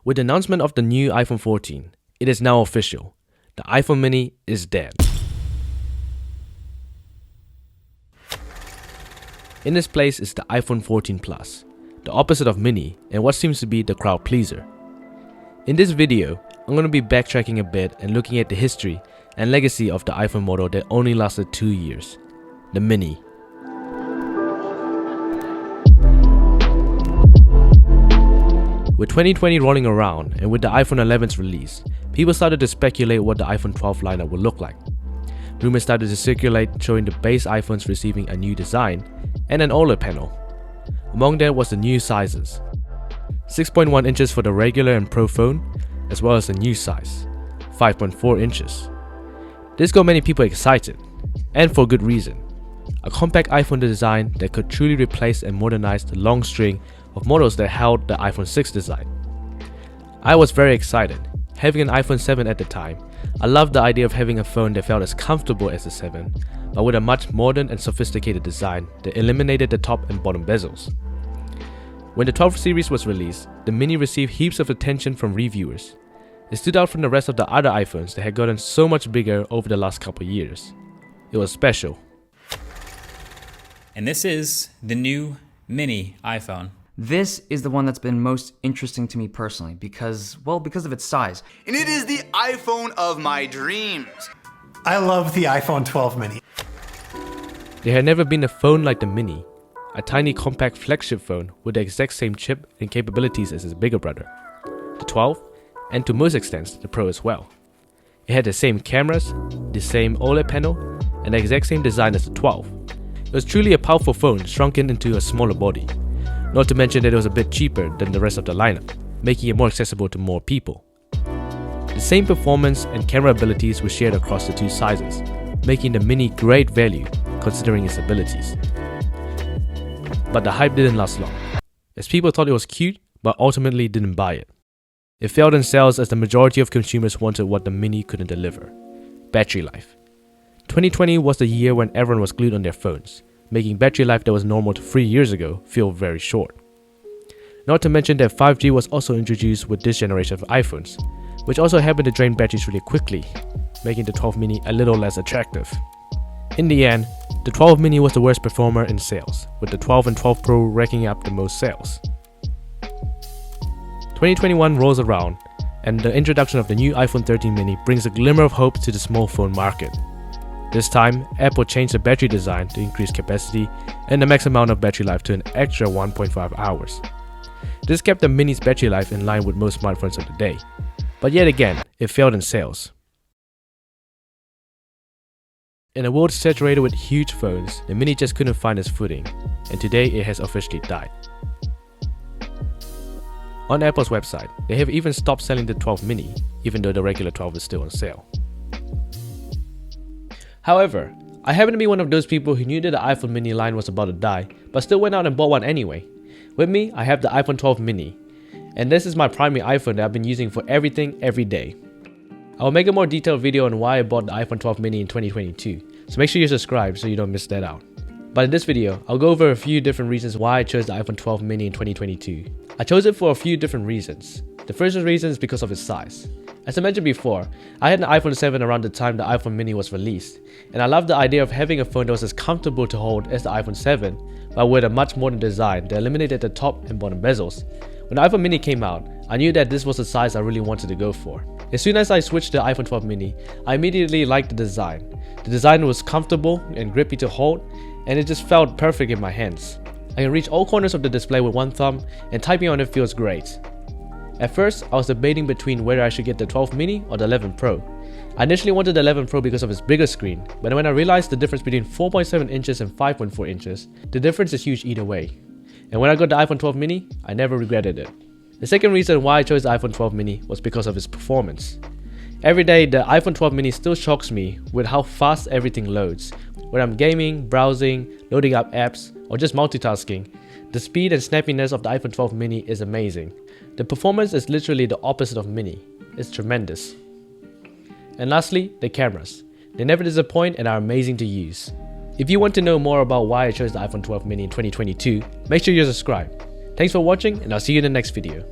With the announcement of the new iPhone 14, it is now official. The iPhone mini is dead. In its place is the iPhone 14 Plus, the opposite of mini and what seems to be the crowd pleaser. In this video, I'm going to be backtracking a bit and looking at the history and legacy of the iPhone model that only lasted 2 years, the mini. With 2020 rolling around and with the iPhone 11's release, people started to speculate what the iPhone 12 lineup would look like. Rumors started to circulate showing the base iPhones receiving a new design and an OLED panel. Among them was the new sizes, 6.1 inches for the regular and Pro phone, as well as the new size, 5.4 inches. This got many people excited, and for good reason. A compact iPhone design that could truly replace and modernize the long string of models that held the iPhone 6 design. I was very excited. Having an iPhone 7 at the time, I loved the idea of having a phone that felt as comfortable as the 7, but with a much modern and sophisticated design that eliminated the top and bottom bezels. When the 12 series was released, the mini received heaps of attention from reviewers. It stood out from the rest of the other iPhones that had gotten so much bigger over the last couple years. It was special. And this is the new mini iPhone. This is the one that's been most interesting to me personally because of its size. And it is the iPhone of my dreams. I love the iPhone 12 mini. There had never been a phone like the mini, a tiny compact flagship phone with the exact same chip and capabilities as its bigger brother, the 12, and to most extents the Pro as well. It had the same cameras, the same OLED panel, and the exact same design as the 12. It was truly a powerful phone shrunken into a smaller body. Not to mention that it was a bit cheaper than the rest of the lineup, making it more accessible to more people. The same performance and camera abilities were shared across the two sizes, making the mini great value considering its abilities. But the hype didn't last long, as people thought it was cute but ultimately didn't buy it. It failed in sales as the majority of consumers wanted what the mini couldn't deliver: battery life. 2020 was the year when everyone was glued on their phones, making battery life that was normal to 3 years ago feel very short. Not to mention that 5G was also introduced with this generation of iPhones, which also happened to drain batteries really quickly, making the 12 mini a little less attractive. In the end, the 12 mini was the worst performer in sales, with the 12 and 12 Pro racking up the most sales. 2021 rolls around, and the introduction of the new iPhone 13 mini brings a glimmer of hope to the small phone market. This time, Apple changed the battery design to increase capacity and the max amount of battery life to an extra 1.5 hours. This kept the mini's battery life in line with most smartphones of the day, but yet again, it failed in sales. In a world saturated with huge phones, the mini just couldn't find its footing, and today it has officially died. On Apple's website, they have even stopped selling the 12 mini, even though the regular 12 is still on sale. However, I happen to be one of those people who knew that the iPhone mini line was about to die, but still went out and bought one anyway. With me, I have the iPhone 12 mini, and this is my primary iPhone that I've been using for everything every day. I will make a more detailed video on why I bought the iPhone 12 mini in 2022, so make sure you subscribe so you don't miss that out. But in this video, I'll go over a few different reasons why I chose the iPhone 12 mini in 2022. I chose it for a few different reasons. The first reason is because of its size. As I mentioned before, I had an iPhone 7 around the time the iPhone mini was released, and I loved the idea of having a phone that was as comfortable to hold as the iPhone 7, but with a much modern design that eliminated the top and bottom bezels. When the iPhone mini came out, I knew that this was the size I really wanted to go for. As soon as I switched to the iPhone 12 mini, I immediately liked the design. The design was comfortable and grippy to hold, and it just felt perfect in my hands. I can reach all corners of the display with one thumb, and typing on it feels great. At first, I was debating between whether I should get the 12 mini or the 11 Pro. I initially wanted the 11 Pro because of its bigger screen, but when I realized the difference between 4.7 inches and 5.4 inches, the difference is huge either way. And when I got the iPhone 12 mini, I never regretted it. The second reason why I chose the iPhone 12 mini was because of its performance. Every day, the iPhone 12 mini still shocks me with how fast everything loads. When I'm gaming, browsing, loading up apps, or just multitasking, the speed and snappiness of the iPhone 12 mini is amazing. The performance is literally the opposite of mini. It's tremendous. And lastly, the cameras. They never disappoint and are amazing to use. If you want to know more about why I chose the iPhone 12 mini in 2022, make sure you subscribe. Thanks for watching, and I'll see you in the next video.